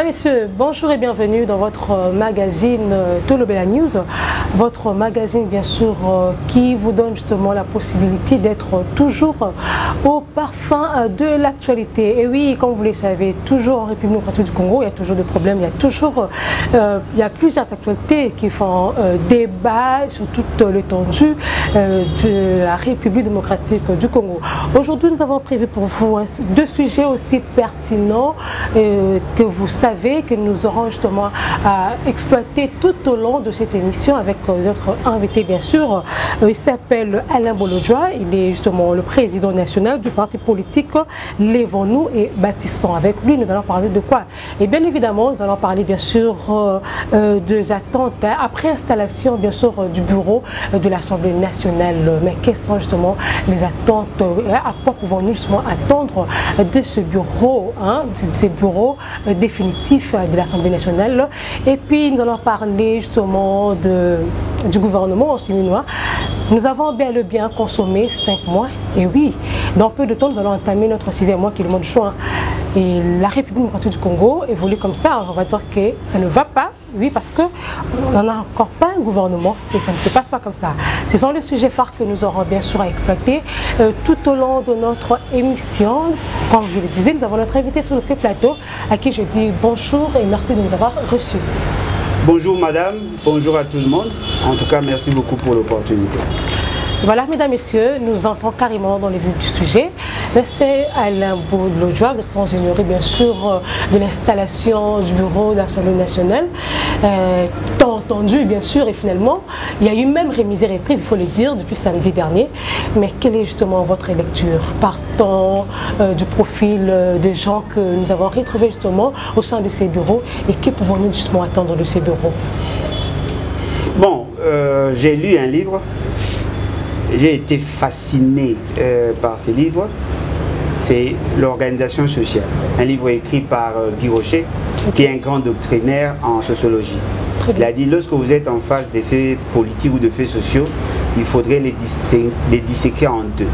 Mesdames, Messieurs, bonjour et bienvenue dans votre magazine Tolobela News, votre magazine bien sûr qui vous donne justement la possibilité d'être toujours au parfum de l'actualité. Et oui, comme vous le savez, toujours en République démocratique du Congo, il y a toujours des problèmes, il y a plusieurs actualités qui font débat sur toute l'étendue de la République démocratique du Congo. Aujourd'hui, nous avons prévu pour vous deux sujets aussi pertinents que vous savez que nous aurons justement à exploiter tout au long de cette émission avec notre invité bien sûr. Il s'appelle Alain Bolodjoa, il est justement le président national du parti politique Lèvons-nous et Bâtissons. Avec lui, nous allons parler de quoi? Et bien évidemment, nous allons parler bien sûr des attentes après installation bien sûr du bureau de l'Assemblée nationale. Mais quelles sont justement les attentes? À quoi pouvons-nous justement attendre de ce bureau, de ces bureaux définitifs de l'Assemblée nationale? Et puis nous allons parler justement du gouvernement chinois. Nous avons bel et bien consommé 5 mois, et oui, dans peu de temps nous allons entamer notre 6e mois qui est le mois de juin. Et la République démocratique du Congo évolue comme ça, on va dire que ça ne va pas, oui, parce qu'on n'a encore pas un gouvernement et ça ne se passe pas comme ça. Ce sont les sujets phares que nous aurons bien sûr à exploiter tout au long de notre émission. Comme je le disais, nous avons notre invité sur ce plateau à qui je dis bonjour et merci de nous avoir reçus. Bonjour madame, bonjour à tout le monde. En tout cas, merci beaucoup pour l'opportunité. Voilà, mesdames, messieurs, nous entrons carrément dans le vif du sujet. C'est Alain Bolodjoa, vous êtes sans ignorer bien sûr de l'installation du bureau de l'Assemblée nationale. Tant entendu bien sûr, et finalement, il y a eu même remise et reprise, il faut le dire, depuis samedi dernier. Mais quelle est justement votre lecture partant du profil des gens que nous avons retrouvés justement au sein de ces bureaux, et que pouvons-nous justement attendre de ces bureaux? Bon, j'ai lu un livre. J'ai été fasciné par ce livre. C'est l'organisation sociale. Un livre écrit par Guy Rocher, qui est un grand doctrinaire en sociologie. Il a dit, lorsque vous êtes en face des faits politiques ou de faits sociaux, il faudrait les disséquer en deux.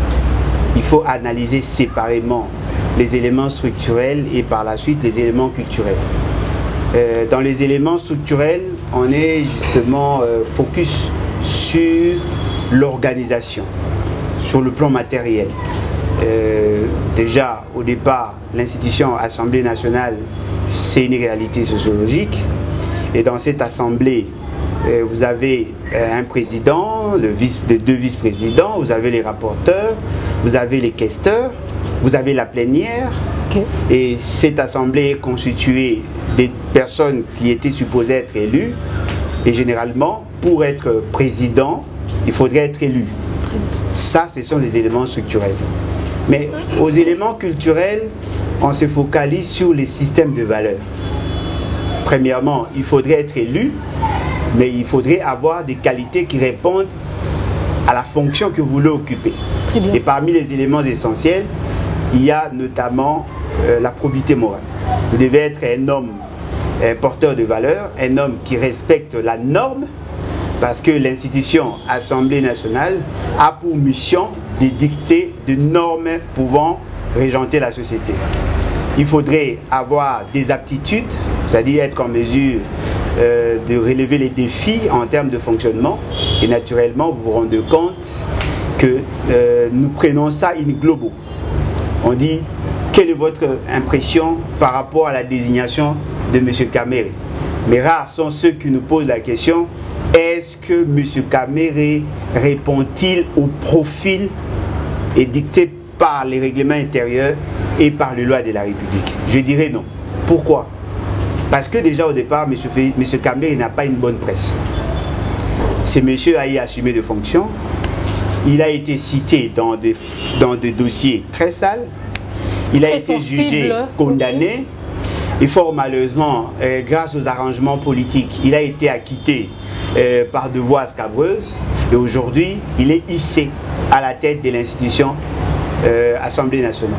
Il faut analyser séparément les éléments structurels et par la suite les éléments culturels. Dans les éléments structurels, on est justement focus sur l'organisation, sur le plan matériel. Déjà, au départ, l'institution Assemblée nationale, c'est une réalité sociologique. Et dans cette Assemblée, vous avez un président, les deux vice-présidents, vous avez les rapporteurs, vous avez les questeurs, vous avez la plénière. Okay. Et cette Assemblée est constituée des personnes qui étaient supposées être élues. Et généralement, pour être président, il faudrait être élu. Ça, ce sont les éléments structurels. Mais aux éléments culturels, on se focalise sur les systèmes de valeurs. Premièrement, il faudrait être élu, mais il faudrait avoir des qualités qui répondent à la fonction que vous voulez occuper. Et parmi les éléments essentiels, il y a notamment la probité morale. Vous devez être un homme porteur de valeurs, un homme qui respecte la norme, parce que l'institution Assemblée nationale a pour mission de dicter des normes pouvant régenter la société. Il faudrait avoir des aptitudes, c'est-à-dire être en mesure de relever les défis en termes de fonctionnement. Et naturellement, vous vous rendez compte que nous prenons ça in globo. On dit, quelle est votre impression par rapport à la désignation de M. Kamere? Mais rares sont ceux qui nous posent la question, est-ce que M. Kamere répond-il au profil et dicté par les règlements intérieurs et par les lois de la République? Je dirais non. Pourquoi? Parce que déjà au départ, M. Kamere n'a pas une bonne presse. Ce monsieur a y assumé des fonctions. Il a été cité dans des dossiers très sales. Il a été jugé, condamné. Et fort malheureusement, grâce aux arrangements politiques, il a été acquitté par de voies scabreuses. Et aujourd'hui, il est hissé à la tête de l'institution Assemblée nationale.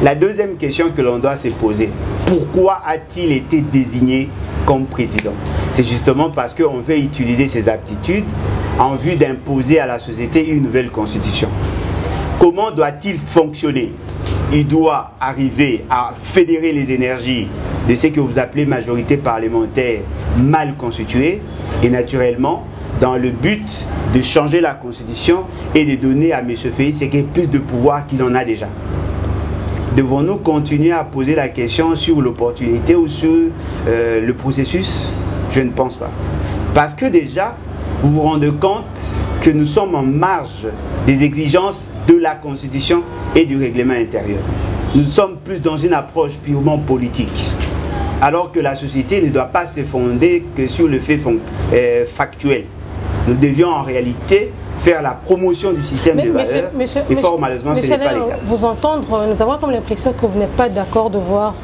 La deuxième question que l'on doit se poser, pourquoi a-t-il été désigné comme président? C'est justement parce qu'on veut utiliser ses aptitudes en vue d'imposer à la société une nouvelle constitution. Comment doit-il fonctionner? il doit arriver à fédérer les énergies de ce que vous appelez majorité parlementaire mal constituée et naturellement dans le but de changer la constitution et de donner à M. Félix Tshisekedi plus de pouvoir qu'il en a déjà. Devons-nous continuer à poser la question sur l'opportunité ou sur le processus? Je ne pense pas. Parce que déjà, vous vous rendez compte que nous sommes en marge des exigences de la Constitution et du règlement intérieur. Nous sommes plus dans une approche purement politique. Alors que la société ne doit pas se fonder que sur le fait factuel. Nous devions en réalité faire la promotion du système de valeurs. Et fort malheureusement, ce n'est pas le cas. Vous entendre, nous avons comme l'impression que vous n'êtes pas d'accord de voir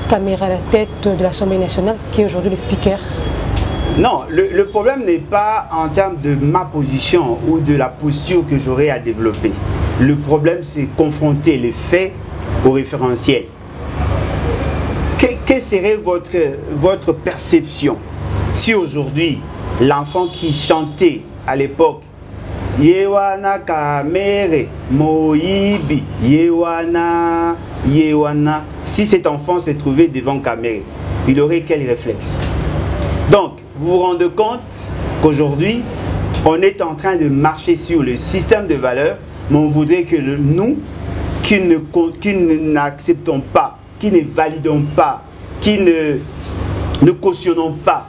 Kamere à la tête de l'Assemblée nationale, qui est aujourd'hui le speaker. Non, le problème n'est pas en termes de ma position ou de la posture que j'aurai à développer. Le problème, c'est confronter les faits au référentiel. Quelle serait votre perception si aujourd'hui, l'enfant qui chantait à l'époque Yewana Kamere Moibi Yewana Yewana, si cet enfant s'est trouvé devant Kamere, il aurait quel réflexe? Donc, vous vous rendez compte qu'aujourd'hui, on est en train de marcher sur le système de valeurs, mais on voudrait que nous, qui n'acceptons pas, qui ne validons pas, qui ne cautionnons pas,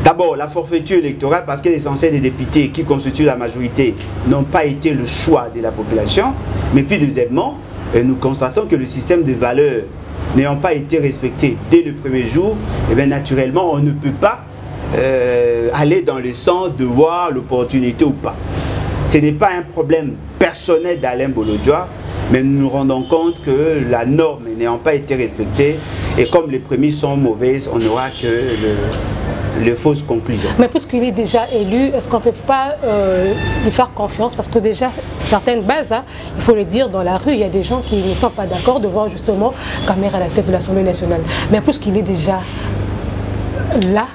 d'abord la forfaiture électorale, parce que l'essentiel des députés qui constituent la majorité n'ont pas été le choix de la population, mais puis deuxièmement, nous constatons que le système de valeurs n'ayant pas été respecté dès le premier jour, et bien naturellement, on ne peut pas aller dans le sens de voir l'opportunité ou pas. Ce n'est pas un problème personnel d'Alain Bolodjoa, mais nous nous rendons compte que la norme n'ayant pas été respectée, et comme les prémices sont mauvaises, on n'aura que les fausses conclusions. Mais puisqu'il est déjà élu, est-ce qu'on ne peut pas lui faire confiance? Parce que déjà, certaines bases, hein, il faut le dire, dans la rue, il y a des gens qui ne sont pas d'accord de voir justement Kamere à la tête de l'Assemblée nationale. Mais puisqu'il est déjà là,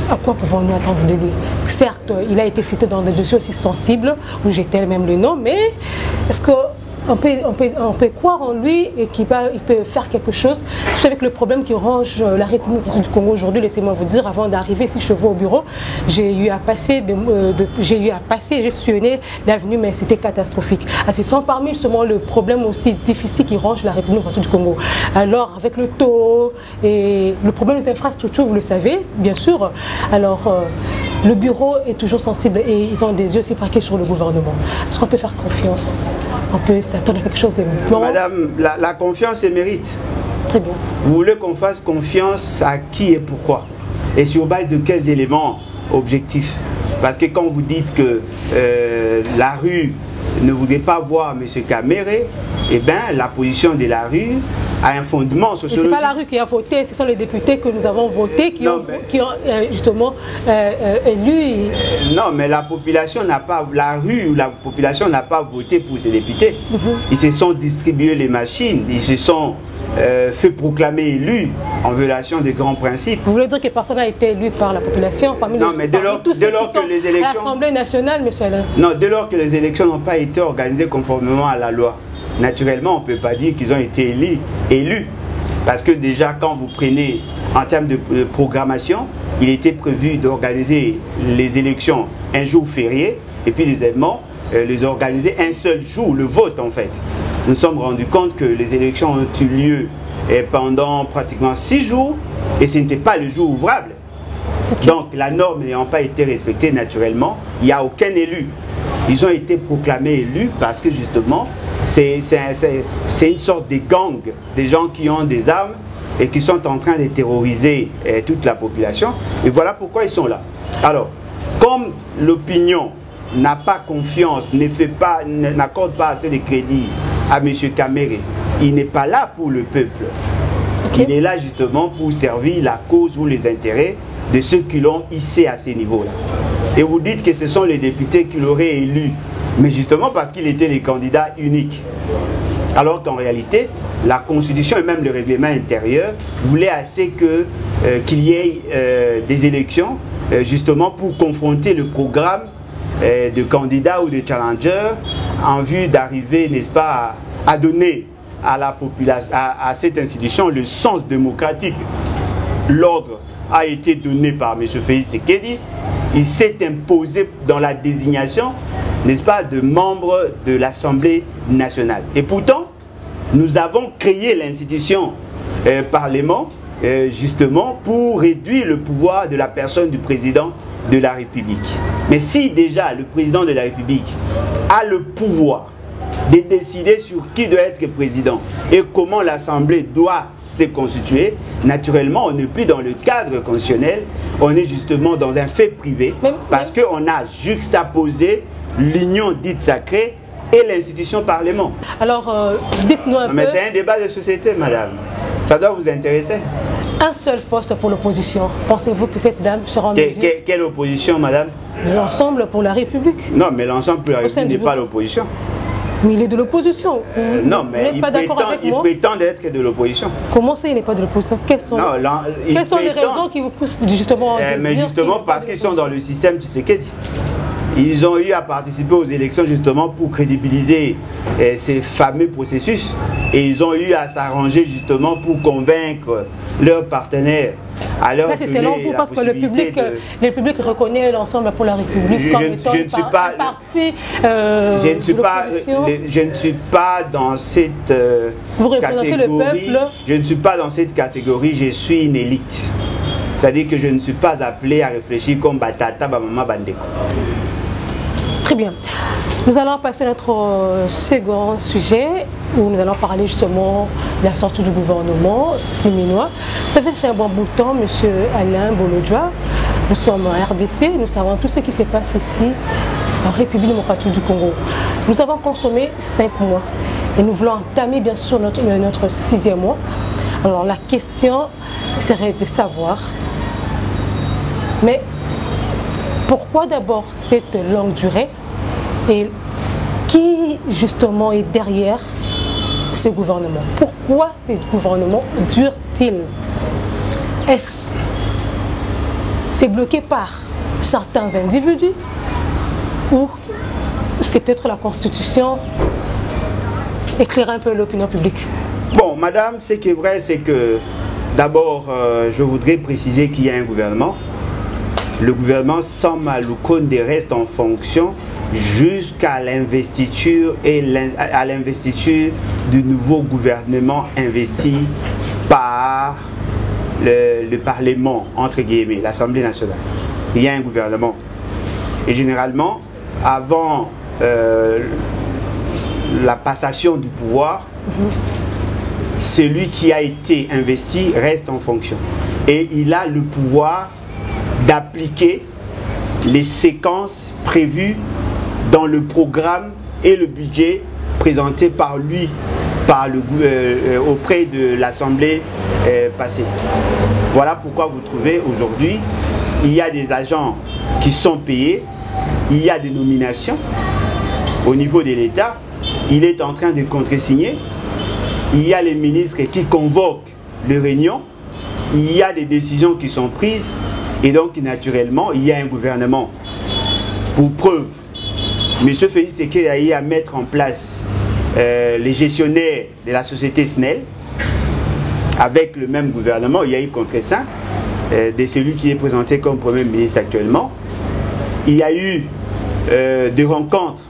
à quoi pouvons-nous attendre de lui? Certes, il a été cité dans des dossiers aussi sensibles, où j'étais même le nom, mais est-ce que on peut croire en lui et qu'il peut faire quelque chose? C'est avec le problème qui ronge la République du Congo aujourd'hui. Laissez-moi vous dire, avant d'arriver ici chez vous au bureau, j'ai eu à passer, j'ai sillonné l'avenue, mais c'était catastrophique. Ce sont parmi justement le problème aussi difficile qui ronge la République du Congo. Alors avec le taux et le problème des infrastructures, vous le savez, bien sûr. Alors le bureau est toujours sensible et ils ont des yeux aussi braqués sur le gouvernement. Est-ce qu'on peut faire confiance? On peut s'attendre à quelque chose de bon? Madame, la confiance est mérite. Très bien. Vous voulez qu'on fasse confiance à qui et pourquoi? Et sur base de quels éléments objectifs? Parce que quand vous dites que la rue ne voudrait pas voir M. Kamere, eh bien, la position de la rue a un fondement sociologique. Ce n'est pas la rue qui a voté, ce sont les députés que nous avons votés qui ont justement élu. Non, mais la population n'a pas, la rue ou la population n'a pas voté pour ces députés. Ils se sont distribués les machines, ils se sont fait proclamer élus en violation des grands principes. Vous voulez dire que personne n'a été élu par la population parmi non, mais dès lors que les élections... L'Assemblée nationale, monsieur Alain. Non, dès lors que les élections n'ont pas été organisées conformément à la loi, naturellement, on ne peut pas dire qu'ils ont été élus. Parce que déjà, quand vous prenez en termes de programmation, il était prévu d'organiser les élections un jour férié, et puis deuxièmement, les organiser un seul jour, le vote en fait. Nous nous sommes rendus compte que les élections ont eu lieu pendant pratiquement 6 jours, et ce n'était pas le jour ouvrable. Donc la norme n'ayant pas été respectée naturellement, il n'y a aucun élu. Ils ont été proclamés élus parce que justement, c'est une sorte de gang, des gens qui ont des armes et qui sont en train de terroriser toute la population. Et voilà pourquoi ils sont là. Alors, comme l'opinion n'a pas confiance, n'accorde pas assez de crédit à M. Kamere, il n'est pas là pour le peuple. Okay. Il est là justement pour servir la cause ou les intérêts de ceux qui l'ont hissé à ces niveaux-là. Et vous dites que ce sont les députés qui l'auraient élu, mais justement parce qu'il était le candidat unique. Alors qu'en réalité, la Constitution et même le règlement intérieur voulaient assez qu'il y ait des élections, justement pour confronter le programme de candidats ou de challengers en vue d'arriver, n'est-ce pas, a donné à la population, à cette institution le sens démocratique. L'ordre a été donné par M. Félix Tshisekedi. Il s'est imposé dans la désignation, n'est-ce pas, de membres de l'Assemblée nationale. Et pourtant, nous avons créé l'institution Parlement justement pour réduire le pouvoir de la personne du président de la République. Mais si déjà le président de la République a le pouvoir de décider sur qui doit être président et comment l'Assemblée doit se constituer, naturellement, on n'est plus dans le cadre constitutionnel, on est justement dans un fait privé, parce qu'on a juxtaposé l'union dite sacrée et l'institution Parlement. Alors, dites-nous un peu... Mais c'est un débat de société, madame. Ça doit vous intéresser. Un seul poste pour l'opposition. Pensez-vous que cette dame sera en mesure... Quelle opposition, madame? L'ensemble pour la République. Non, mais l'ensemble pour la République n'est pas l'opposition. Mais il est de l'opposition. Non, mais il prétend être de l'opposition. Comment ça, il n'est pas de l'opposition? Quelles sont les raisons qui vous poussent justement mais justement parce qu'ils sont dans le système Tshisekedi. Ils ont eu à participer aux élections justement pour crédibiliser ces fameux processus. Et ils ont eu à s'arranger justement pour convaincre leurs partenaires. C'est selon vous, parce que le public reconnaît l'ensemble pour la République comme étant un parti je ne suis pas dans cette vous représentez le peuple. Je ne suis pas dans cette catégorie, je suis une élite. C'est-à-dire que je ne suis pas appelé à réfléchir comme Batata, Bamama, Bandeko. Très bien. Nous allons passer à notre second sujet où nous allons parler justement de la sortie du gouvernement siminois. Ça fait chez un bon bout de temps, M. Alain Bolodjoa. Nous sommes en RDC, nous savons tout ce qui se passe ici en République démocratique du Congo. Nous avons consommé 5 mois et nous voulons entamer bien sûr notre 6e mois. Alors la question serait de savoir, mais pourquoi d'abord cette longue durée et qui justement est derrière ce gouvernement? Pourquoi ce gouvernement dure-t-il? Est-ce c'est bloqué par certains individus ou c'est peut-être la Constitution? Éclairer un peu l'opinion publique. Bon, madame, ce qui est vrai, c'est que d'abord, je voudrais préciser qu'il y a un gouvernement. Le gouvernement Samalou Konde reste en fonction jusqu'à l'investiture à l'investiture du nouveau gouvernement investi par le Parlement, entre guillemets, l'Assemblée nationale. Il y a un gouvernement. Et généralement, avant la passation du pouvoir, celui qui a été investi reste en fonction. Et il a le pouvoir d'appliquer les séquences prévues dans le programme et le budget présenté par lui auprès de l'Assemblée passée. Voilà pourquoi vous trouvez aujourd'hui, il y a des agents qui sont payés, il y a des nominations au niveau de l'État, il est en train de contresigner, il y a les ministres qui convoquent les réunions, il y a des décisions qui sont prises et donc naturellement il y a un gouvernement. Pour preuve, M. Félix Tshisekedi a eu à mettre en place les gestionnaires de la société SNEL. Avec le même gouvernement, il y a eu contre-saint de celui qui est présenté comme Premier ministre actuellement. Il y a eu des rencontres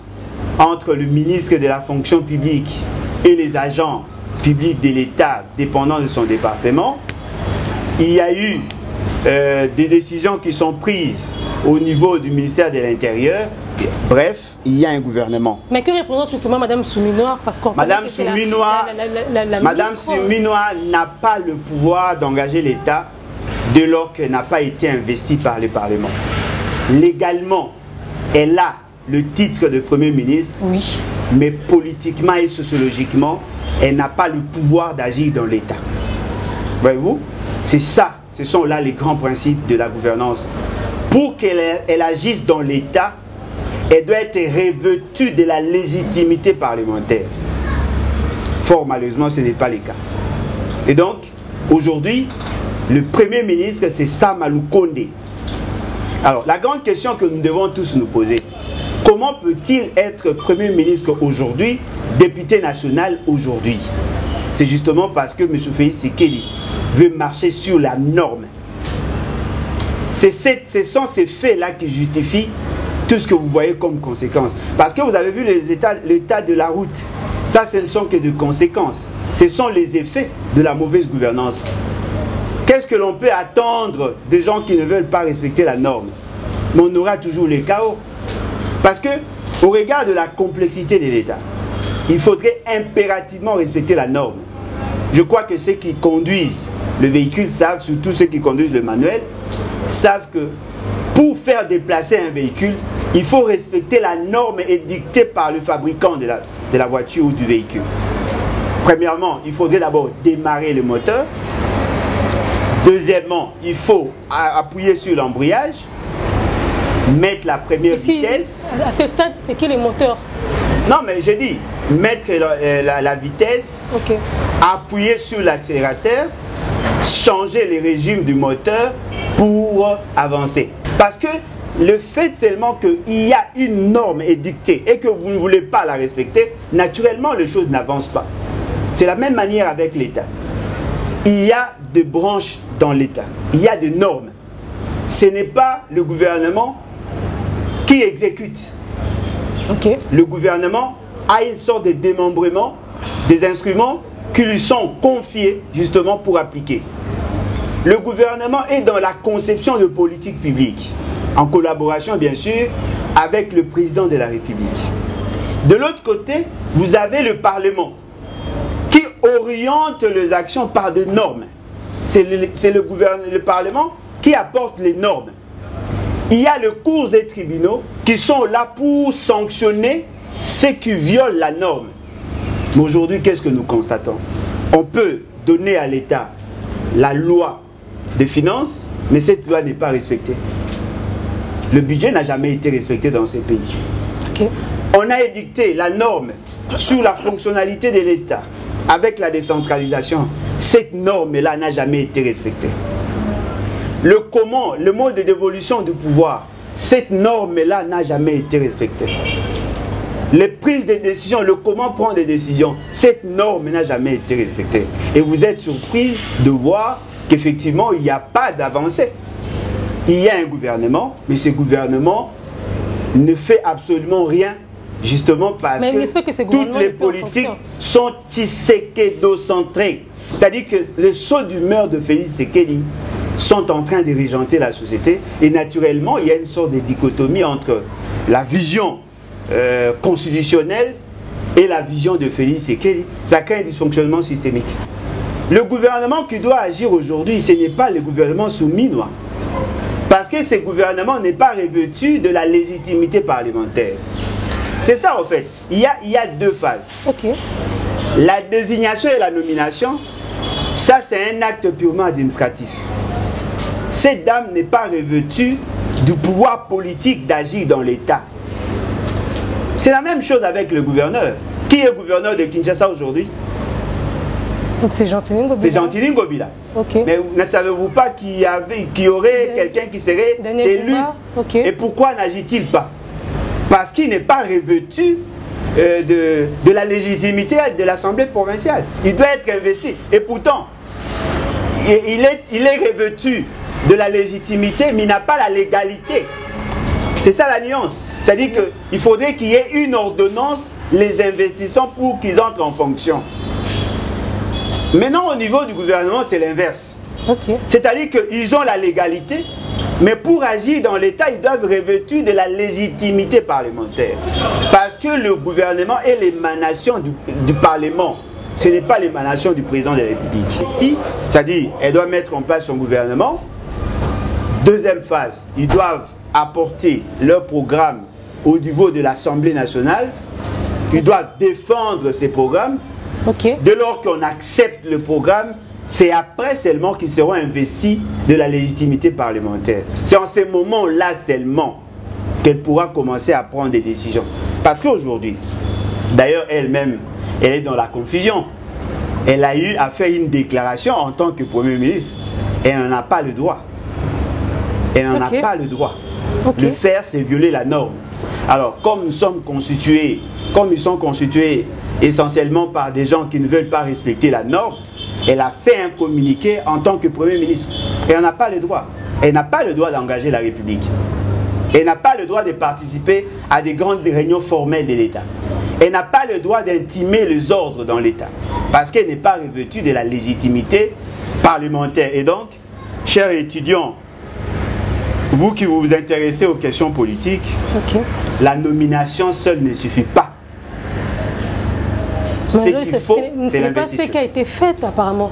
entre le ministre de la fonction publique et les agents publics de l'État dépendant de son département. Il y a eu des décisions qui sont prises au niveau du ministère de l'Intérieur. Bref, il y a un gouvernement. Mais que représente justement Mme Souminoir? Parce qu'on Madame Souminoir n'a pas le pouvoir d'engager l'État dès lors qu'elle n'a pas été investie par le Parlement. Légalement, elle a le titre de Premier ministre, oui, mais politiquement et sociologiquement, elle n'a pas le pouvoir d'agir dans l'État. Voyez-vous? C'est ça, ce sont là les grands principes de la gouvernance. Pour qu'elle agisse dans l'État, elle doit être revêtue de la légitimité parlementaire. Fort malheureusement, ce n'est pas le cas. Et donc, aujourd'hui, le Premier ministre, c'est Samalou Konde. Alors, la grande question que nous devons tous nous poser, comment peut-il être Premier ministre aujourd'hui député national aujourd'hui, c'est justement parce que M. Félix Tshisekedi veut marcher sur la norme. Ce sont ces faits-là qui justifient tout ce que vous voyez comme conséquence. Parce que vous avez vu l'état de la route. Ça, ce ne sont que des conséquences. Ce sont les effets de la mauvaise gouvernance. Qu'est-ce que l'on peut attendre des gens qui ne veulent pas respecter la norme? Mais on aura toujours les chaos. Parce que, au regard de la complexité de l'État, il faudrait impérativement respecter la norme. Je crois que ceux qui conduisent le véhicule savent, surtout ceux qui conduisent le manuel, savent que pour faire déplacer un véhicule, il faut respecter la norme édictée par le fabricant de la voiture ou du véhicule. Premièrement, il faudrait d'abord démarrer le moteur. Deuxièmement, il faut appuyer sur l'embrayage, mettre la première vitesse. À ce stade, c'est qui les moteurs? Non, mais j'ai dit, mettre la vitesse, okay. Appuyer sur l'accélérateur, changer les régimes du moteur pour avancer. Parce que le fait seulement qu'il y a une norme édictée et que vous ne voulez pas la respecter, naturellement les choses n'avancent pas. C'est la même manière avec l'État. Il y a des branches dans l'État, il y a des normes. Ce n'est pas le gouvernement qui exécute. Okay. Le gouvernement a une sorte de démembrement des instruments qui lui sont confiés justement pour appliquer. Le gouvernement est dans la conception de politique publique, en collaboration bien sûr avec le président de la République. De l'autre côté, vous avez le Parlement qui oriente les actions par des normes. C'est le Parlement qui apporte les normes. Il y a les cours et tribunaux qui sont là pour sanctionner ceux qui violent la norme. Mais aujourd'hui, qu'est-ce que nous constatons? On peut donner à l'État la loi des finances, mais cette loi n'est pas respectée. Le budget n'a jamais été respecté dans ces pays. Okay. On a édicté la norme sur la fonctionnalité de l'État avec la décentralisation. Cette norme-là n'a jamais été respectée. Le mode de dévolution du pouvoir, cette norme-là n'a jamais été respectée. Les prises de décision, le comment prendre des décisions, cette norme n'a jamais été respectée. Et vous êtes surpris de voir qu'effectivement, il n'y a pas d'avancée. Il y a un gouvernement, mais ce gouvernement ne fait absolument rien, justement parce que toutes les politiques sont tshisekédocentrées. C'est-à-dire que les sauts d'humeur de Félix Tshisekedi sont en train de régenter la société. Et naturellement, il y a une sorte de dichotomie entre la vision constitutionnelle et la vision de Félix Tshisekedi. Ça crée un dysfonctionnement systémique. Le gouvernement qui doit agir aujourd'hui, ce n'est pas le gouvernement souminois. Parce que ce gouvernement n'est pas revêtu de la légitimité parlementaire. C'est ça en fait. Il y a deux phases. Okay. La désignation et la nomination, ça c'est un acte purement administratif. Cette dame n'est pas revêtue du pouvoir politique d'agir dans l'État. C'est la même chose avec le gouverneur. Qui est gouverneur de Kinshasa aujourd'hui? Donc c'est Gentilin Ngobila. C'est Gentilin Ngobila. Okay. Mais ne savez-vous pas qu'il y aurait quelqu'un qui serait élu? Okay. Et pourquoi n'agit-il pas? Parce qu'il n'est pas revêtu de la légitimité de l'Assemblée provinciale. Il doit être investi. Et pourtant, il est revêtu de la légitimité, mais il n'a pas la légalité. C'est ça la nuance. C'est-à-dire qu'il faudrait qu'il y ait une ordonnance les investissant pour qu'ils entrent en fonction. Maintenant, au niveau du gouvernement, c'est l'inverse. Okay. C'est-à-dire qu'ils ont la légalité, mais pour agir dans l'État, ils doivent revêtir de la légitimité parlementaire. Parce que le gouvernement est l'émanation du Parlement. Ce n'est pas l'émanation du président de la République. Ici, c'est-à-dire, elle doit mettre en place son gouvernement. Deuxième phase, ils doivent apporter leur programme au niveau de l'Assemblée nationale. Ils doivent défendre ces programmes. Okay. Dès lors qu'on accepte le programme, c'est après seulement qu'ils seront investis de la légitimité parlementaire. C'est en ces moments-là seulement qu'elle pourra commencer à prendre des décisions. Parce qu'aujourd'hui, d'ailleurs elle-même, elle est dans la confusion. Elle a eu à faire une déclaration en tant que Premier ministre. Et elle n'en a pas le droit. Elle n'en a pas le droit. Le faire, c'est violer la norme. Alors, comme ils sont constitués essentiellement par des gens qui ne veulent pas respecter la norme, elle a fait un communiqué en tant que Premier ministre. Et elle n'a pas le droit. Elle n'a pas le droit d'engager la République. Elle n'a pas le droit de participer à des grandes réunions formelles de l'État. Elle n'a pas le droit d'intimer les ordres dans l'État. Parce qu'elle n'est pas revêtue de la légitimité parlementaire. Et donc, chers étudiants, vous qui vous intéressez aux questions politiques, la nomination seule ne suffit pas. Ce qu'il faut, c'est l'investiture. Ce n'est pas ce qui a été fait apparemment.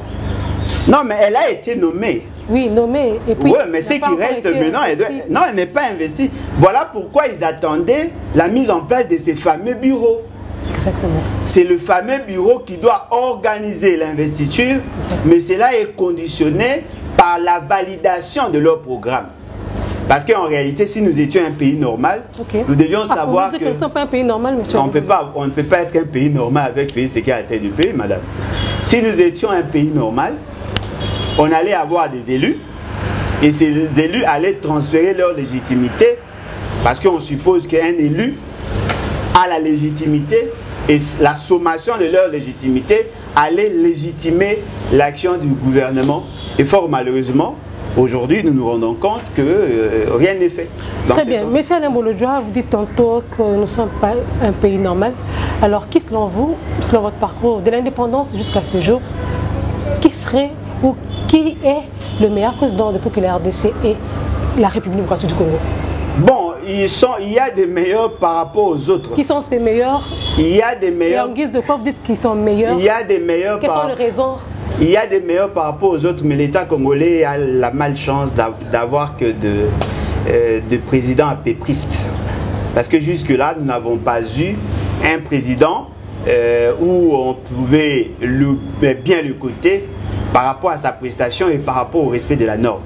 Non, mais elle a été nommée. Oui, nommée. Et puis, oui, mais ce qui reste maintenant, elle n'est pas investie. Voilà pourquoi ils attendaient la mise en place de ces fameux bureaux. Exactement. C'est le fameux bureau qui doit organiser l'investiture, mais cela est conditionné par la validation de leur programme. Parce qu'en réalité, si nous étions un pays normal, nous devions savoir que... Nous ne sommes pas un pays normal, monsieur. On ne peut pas être un pays normal avec ce qui est à la tête du pays, madame. Si nous étions un pays normal, on allait avoir des élus, et ces élus allaient transférer leur légitimité, parce qu'on suppose qu'un élu a la légitimité, et la sommation de leur légitimité allait légitimer l'action du gouvernement. Et fort malheureusement, aujourd'hui, nous nous rendons compte que rien n'est fait. Très bien. Monsieur Alain Bolodjoa, vous dites tantôt que nous ne sommes pas un pays normal. Alors, qui selon vous, selon votre parcours de l'indépendance jusqu'à ce jour, qui serait ou qui est le meilleur président depuis que la RDC est la République démocratique du Congo? Bon, il y a des meilleurs par rapport aux autres. Qui sont ces meilleurs? Il y a des meilleurs. Et en guise de quoi vous dites qu'ils sont meilleurs? Il y a des meilleurs. Quelles sont les raisons? Il y a des meilleurs par rapport aux autres, mais l'État congolais a la malchance d'avoir que de présidents apépristes. Parce que jusque-là, nous n'avons pas eu un président où on pouvait bien le coter par rapport à sa prestation et par rapport au respect de la norme.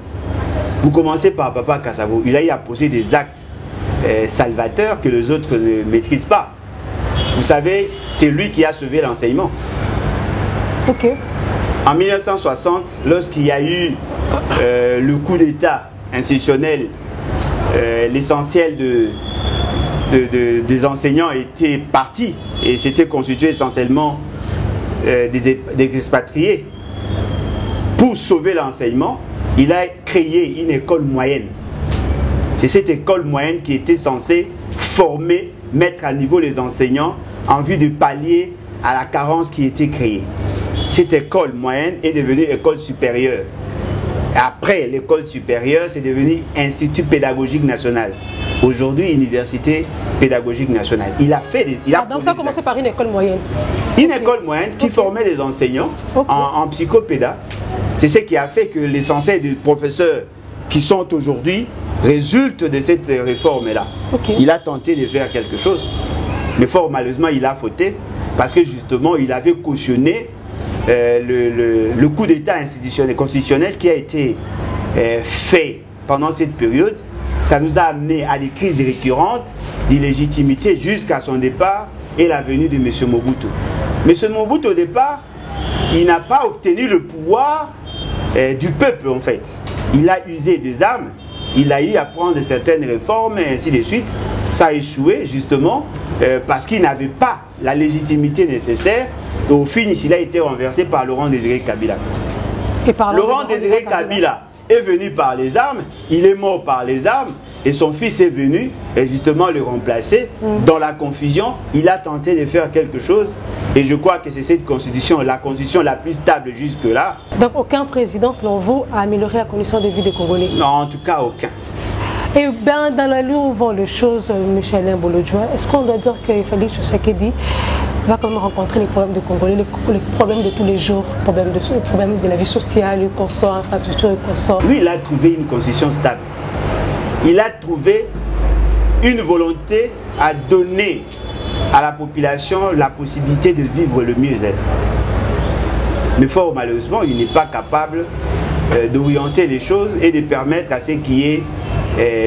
Vous commencez par Papa Kassavo. Il a eu à poser des actes salvateurs que les autres ne maîtrisent pas. Vous savez, c'est lui qui a sauvé l'enseignement. Ok. En 1960, lorsqu'il y a eu le coup d'État institutionnel, l'essentiel des enseignants était parti et s'était constitué essentiellement des expatriés. Pour sauver l'enseignement, il a créé une école moyenne. C'est cette école moyenne qui était censée former, mettre à niveau les enseignants en vue de pallier à la carence qui était créée. Cette école moyenne est devenue école supérieure. Après l'école supérieure, c'est devenu Institut pédagogique national. Aujourd'hui, Université pédagogique nationale. Donc ça a commencé par une école moyenne. Une école moyenne qui formait des enseignants en psychopéda. C'est ce qui a fait que l'essentiel des professeurs qui sont aujourd'hui résultent de cette réforme-là. Il a tenté de faire quelque chose, mais fort malheureusement, il a fauté parce que justement, il avait cautionné le coup d'État institutionnel, constitutionnel qui a été fait pendant cette période. Ça nous a amené à des crises récurrentes d'illégitimité jusqu'à son départ et la venue de M. Mobutu. M. Mobutu, au départ, il n'a pas obtenu le pouvoir du peuple, en fait. Il a usé des armes, il a eu à prendre certaines réformes et ainsi de suite. Ça a échoué, justement, parce qu'il n'avait pas la légitimité nécessaire. Et au finish, il a été renversé par Laurent Désiré Kabila. Laurent Désiré Kabila est venu par les armes, il est mort par les armes, et son fils est venu et justement le remplacer. Dans la confusion, il a tenté de faire quelque chose, et je crois que c'est cette constitution, la constitution la plus stable jusque-là. Donc aucun président, selon vous, a amélioré la condition de vie des Congolais? Non, en tout cas aucun. Et bien, dans la lieu où vont les choses, M. Alain Bolodjoa, est-ce qu'on doit dire que Félix Tshisekedi va quand même rencontrer les problèmes des Congolais, les problèmes de tous les jours, les problèmes de la vie sociale, le consort, l'infrastructure, le consort? Lui, il a trouvé une constitution stable. Il a trouvé une volonté à donner à la population la possibilité de vivre le mieux-être. Mais fort malheureusement, il n'est pas capable d'orienter les choses et de permettre à ce qu'il y ait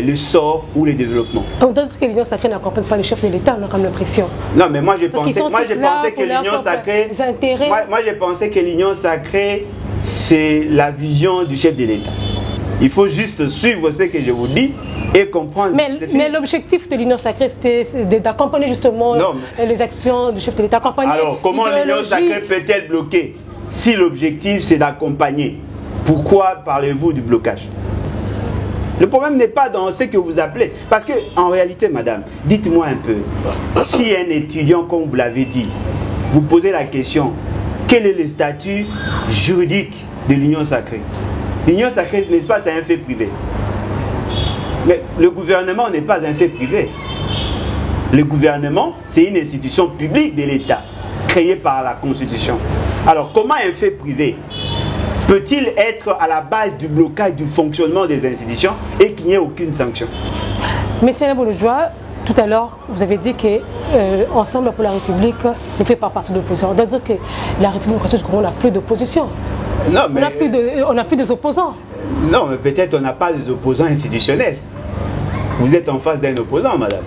le sort ou le développement. On doit dire que l'Union sacrée n'accompagne pas le chef de l'État, on a comme l'impression. Non, mais moi j'ai pensé que l'Union sacrée, moi j'ai pensé que l'Union sacrée, c'est la vision du chef de l'État. Il faut juste suivre ce que je vous dis et comprendre. Mais l'objectif de l'Union sacrée, c'était d'accompagner justement les actions du chef de l'État. Alors, comment l'Union sacrée peut-elle bloquer si l'objectif c'est d'accompagner? Pourquoi parlez-vous du blocage? Le problème n'est pas dans ce que vous appelez. Parce que, en réalité, madame, dites-moi un peu, si un étudiant, comme vous l'avez dit, vous posez la question, quel est le statut juridique de l'Union sacrée? L'Union sacrée, n'est-ce pas, c'est un fait privé. Mais le gouvernement n'est pas un fait privé. Le gouvernement, c'est une institution publique de l'État, créée par la Constitution. Alors, comment un fait privé peut-il être à la base du blocage du fonctionnement des institutions et qu'il n'y ait aucune sanction? Monsieur Alain Boulodjoa, tout à l'heure, vous avez dit que Ensemble pour la République ne fait pas partie de l'opposition. On doit dire que la République française, on n'a plus d'opposition. Non, mais on n'a plus des opposants. Non, mais peut-être on n'a pas des opposants institutionnels. Vous êtes en face d'un opposant, madame.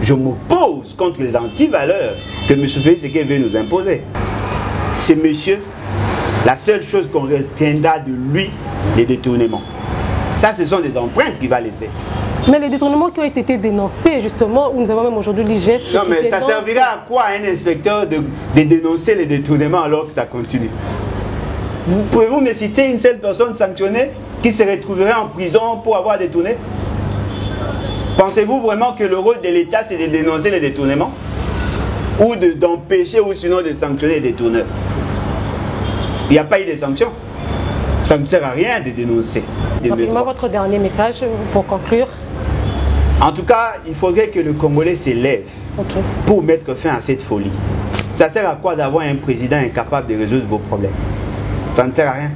Je m'oppose contre les antivaleurs que M. Félix Tshisekedi veut nous imposer. C'est monsieur. La seule chose qu'on retiendra de lui, les détournements. Ça, ce sont des empreintes qu'il va laisser. Mais les détournements qui ont été dénoncés, justement, où nous avons même aujourd'hui l'IGF. Non, mais ça servira à quoi à un inspecteur de dénoncer les détournements alors que ça continue? Pouvez-vous me citer une seule personne sanctionnée qui se retrouverait en prison pour avoir détourné? Pensez-vous vraiment que le rôle de l'État, c'est de dénoncer les détournements? Ou d'empêcher ou sinon de sanctionner les détourneurs? Il n'y a pas eu de sanctions. Ça ne sert à rien de dénoncer. Rapidement, votre dernier message pour conclure. En tout cas, il faudrait que le Congolais s'élève pour mettre fin à cette folie. Ça sert à quoi d'avoir un président incapable de résoudre vos problèmes? Ça ne sert à rien.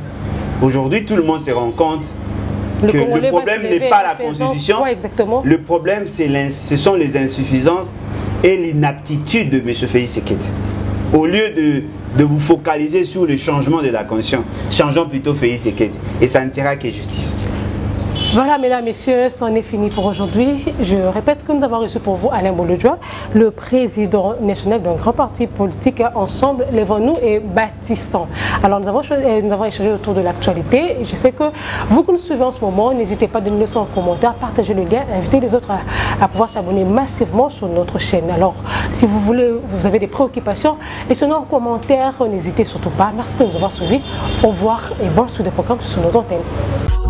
Aujourd'hui, tout le monde se rend compte que le problème n'est pas la Constitution. Le problème, ce sont les insuffisances et l'inaptitude de M. Félix Tshisekedi. Au lieu de vous focaliser sur le changement de la Constitution, changeons plutôt Félix Tshisekedi. Et ça ne sera que justice. Voilà, mesdames, messieurs, c'en est fini pour aujourd'hui. Je répète que nous avons reçu pour vous Alain Boulodjoa, le président national d'un grand parti politique. Ensemble, lèvons-nous et bâtissons. Alors, nous avons échangé autour de l'actualité. Je sais que vous qui nous suivez en ce moment, n'hésitez pas à donner son commentaire, partagez le lien, invitez les autres à pouvoir s'abonner massivement sur notre chaîne. Alors, si vous voulez, vous avez des préoccupations, laissez-nous en commentaire, n'hésitez surtout pas. Merci de nous avoir suivis. Au revoir et bonne suite de programme sur nos antennes.